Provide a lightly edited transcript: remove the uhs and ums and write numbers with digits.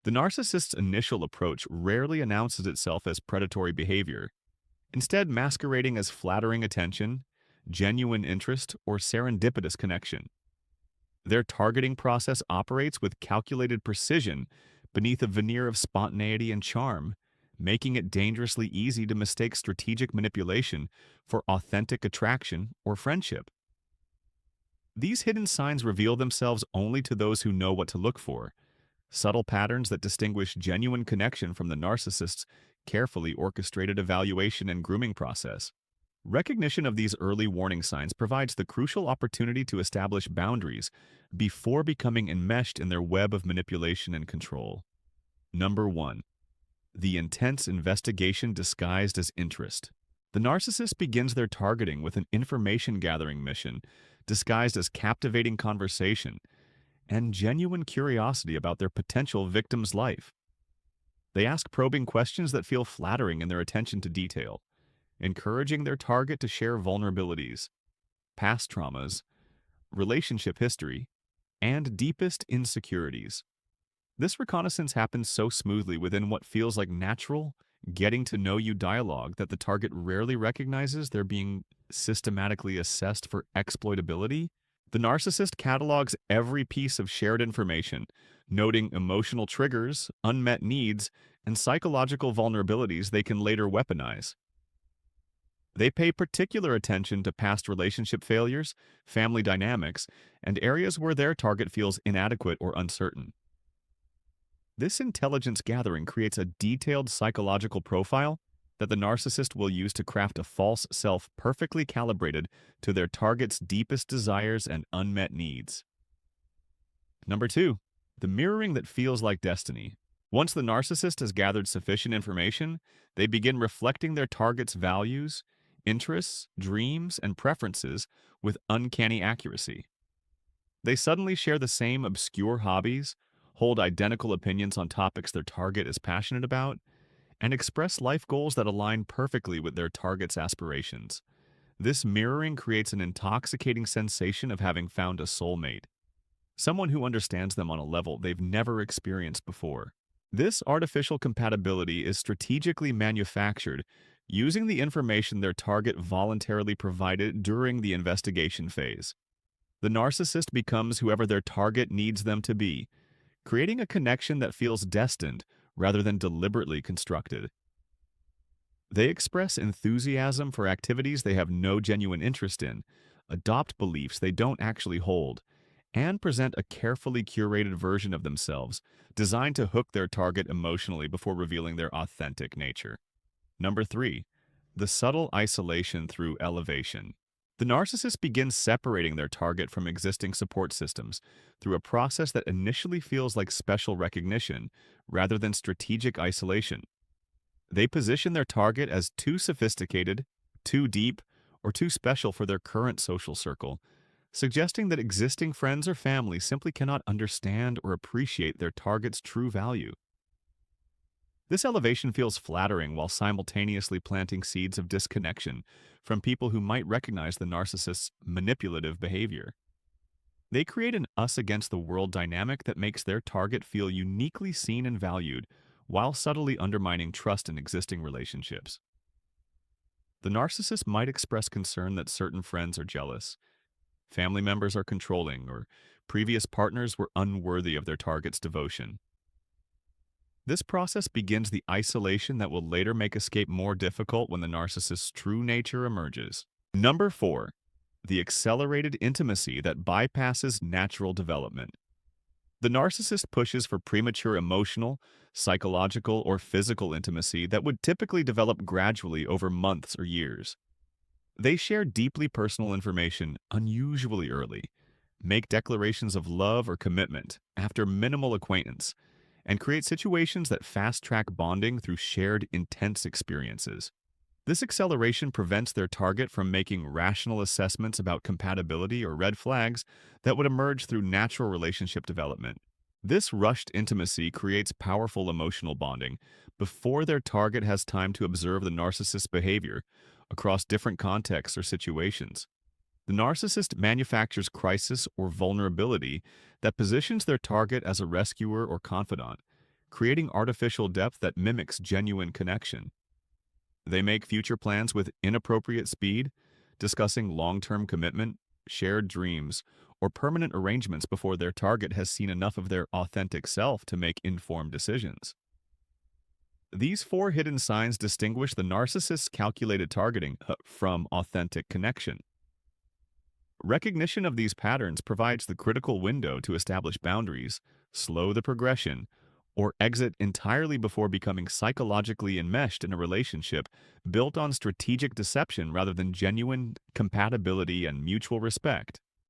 The narcissist's initial approach rarely announces itself as predatory behavior, instead masquerading as flattering attention, genuine interest, or serendipitous connection. Their targeting process operates with calculated precision beneath a veneer of spontaneity and charm, making it dangerously easy to mistake strategic manipulation for authentic attraction or friendship. These hidden signs reveal themselves only to those who know what to look for, subtle patterns that distinguish genuine connection from the narcissist's carefully orchestrated evaluation and grooming process. Recognition of these early warning signs provides the crucial opportunity to establish boundaries before becoming enmeshed in their web of manipulation and control. Number 1. The intense investigation disguised as interest. The narcissist begins their targeting with an information-gathering mission disguised as captivating conversation and genuine curiosity about their potential victim's life. They ask probing questions that feel flattering in their attention to detail, encouraging their target to share vulnerabilities, past traumas, relationship history, and deepest insecurities. This reconnaissance happens so smoothly within what feels like natural, getting to know you dialogue that the target rarely recognizes they're being systematically assessed for exploitability. The narcissist catalogs every piece of shared information, noting emotional triggers, unmet needs, and psychological vulnerabilities they can later weaponize. They pay particular attention to past relationship failures, family dynamics, and areas where their target feels inadequate or uncertain. This intelligence gathering creates a detailed psychological profile that the narcissist will use to craft a false self perfectly calibrated to their target's deepest desires and unmet needs. Number 2. The mirroring that feels like destiny. Once the narcissist has gathered sufficient information, they begin reflecting their target's values, interests, dreams, and preferences with uncanny accuracy. They suddenly share the same obscure hobbies, hold identical opinions on topics their target is passionate about, and express life goals that align perfectly with their target's aspirations. This mirroring creates an intoxicating sensation of having found a soulmate, someone who understands them on a level they've never experienced before. This artificial compatibility is strategically manufactured using the information their target voluntarily provided during the investigation phase. The narcissist becomes whoever their target needs them to be, creating a connection that feels destined rather than deliberately constructed. They express enthusiasm for activities they have no genuine interest in, adopt beliefs they don't actually hold, and present a carefully curated version of themselves designed to hook their target emotionally before revealing their authentic nature. Number 3. The subtle isolation through elevation. The narcissist begins separating their target from existing support systems through a process that initially feels like special recognition rather than strategic isolation. They position their target as too sophisticated, too deep, or too special for their current social circle, suggesting that existing friends or family simply cannot understand or appreciate their target's true value. This elevation feels flattering while simultaneously planting seeds of disconnection from people who might recognize the narcissist's manipulative behavior. They create an us-against-the-world dynamic that makes their target feel uniquely seen and valued, while subtly undermining trust in existing relationships. The narcissist might express concern that certain friends are jealous, family members are controlling, or previous partners were unworthy of their target's devotion. This process begins the isolation that will later make escape more difficult when the narcissist's true nature emerges. Number 4. The accelerated intimacy that bypasses natural development. The narcissist pushes for premature emotional, psychological, or physical intimacy that would typically develop gradually over months or years. They share deeply personal information unusually early, make declarations of love or commitment after minimal acquaintance, and create situations that fast-track bonding through shared intense experiences. This acceleration prevents their target from making rational assessments about compatibility or red flags that would emerge through natural relationship development. This rushed intimacy creates powerful emotional bonding before their target has time to observe the narcissist's behavior across different contexts or situations. The narcissist manufactures crisis or vulnerability that positions their target as a rescuer or confidant, creating artificial depth that mimics genuine connection. They make future plans with inappropriate speed, discussing long-term commitment, shared dreams, or permanent arrangements before their target has seen enough of their authentic self to make informed decisions. These four hidden signs distinguish the narcissist's calculated targeting from authentic connection. Recognition of these patterns provides the critical window to establish boundaries, slow the progression, or exit entirely before becoming psychologically enmeshed in a relationship built on strategic deception rather than genuine compatibility and mutual respect.